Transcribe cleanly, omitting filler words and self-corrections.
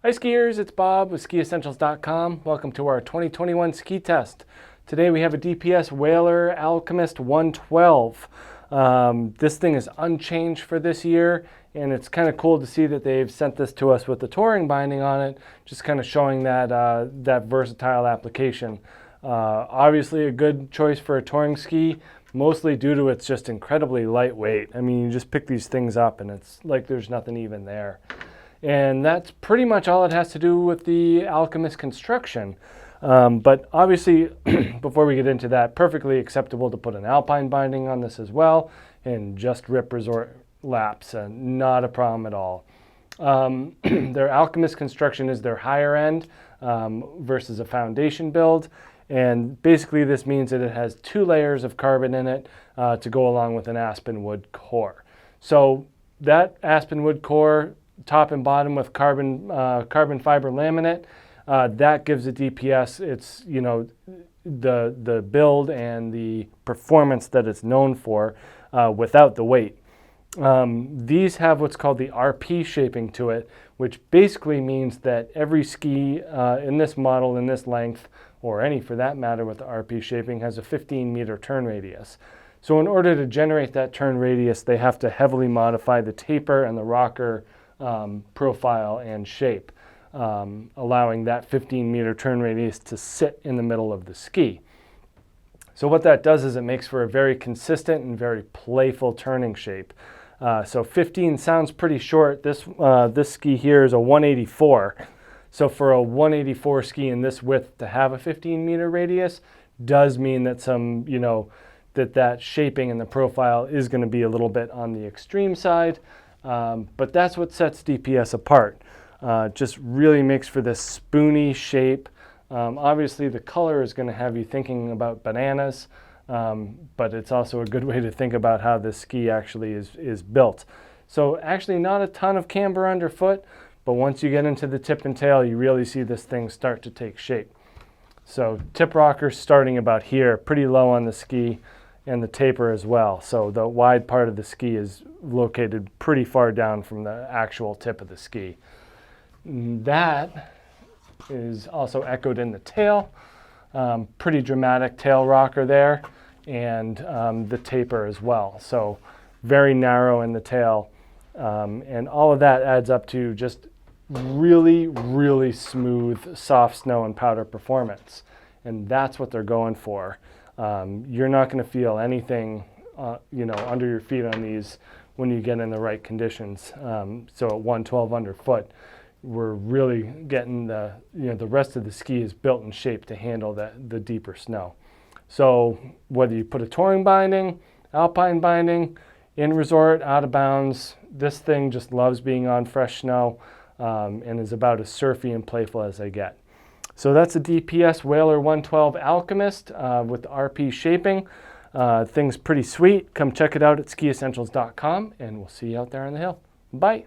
Hi skiers, it's Bob with Skiessentials.com. Welcome to our 2021 ski test. Today we have a DPS Wailer Alchemist 112. This thing is unchanged for this year, and it's kind of cool to see that they've sent this to us with the touring binding on it, just kind of showing that, that versatile application. Obviously a good choice for a touring ski, mostly due to it's just incredibly lightweight. I mean, you just pick these things up and it's like there's nothing even there. And that's pretty much all it has to do with the Alchemist construction. But obviously, before we get into that, perfectly acceptable to put an alpine binding on this as well and just rip resort laps, not a problem at all. Their Alchemist construction is their higher end versus a foundation build. And basically this means that it has 2 layers of carbon in it to go along with an aspen wood core. So that aspen wood core, top and bottom with carbon fiber laminate, that gives a DPS its, you know, the build and the performance that it's known for without the weight. These have what's called the RP shaping to it, which basically means that every ski in this model, in this length, or any for that matter with the RP shaping, has a 15-meter turn radius. So in order to generate that turn radius, they have to heavily modify the taper and the rocker profile and shape, allowing that 15-meter turn radius to sit in the middle of the ski. So what that does is it makes for a very consistent and very playful turning shape. So 15 sounds pretty short. This ski here is a 184. So for a 184 ski in this width to have a 15-meter radius does mean that some, you know, that shaping and the profile is going to be a little bit on the extreme side. But that's what sets DPS apart. Just really makes for this spoony shape. Obviously the color is going to have you thinking about bananas, but it's also a good way to think about how this ski actually is built. So actually not a ton of camber underfoot, but once you get into the tip and tail, you really see this thing start to take shape. So tip rocker starting about here, pretty low on the ski, and the taper as well. So the wide part of the ski is located pretty far down from the actual tip of the ski. That is also echoed in the tail. Pretty dramatic tail rocker there, and the taper as well. So very narrow in the tail. And all of that adds up to just really, really smooth, soft snow and powder performance. And that's what they're going for. You're not going to feel anything, you know, under your feet on these when you get in the right conditions. So at 112 underfoot, we're really getting the, you know, the rest of the ski is built and shaped to handle the deeper snow. So whether you put a touring binding, alpine binding, in resort, out of bounds, this thing just loves being on fresh snow and is about as surfy and playful as they get. So that's a DPS Wailer 112 Alchemist with the RP shaping. Thing's pretty sweet. Come check it out at Skiessentials.com, and we'll see you out there on the hill. Bye.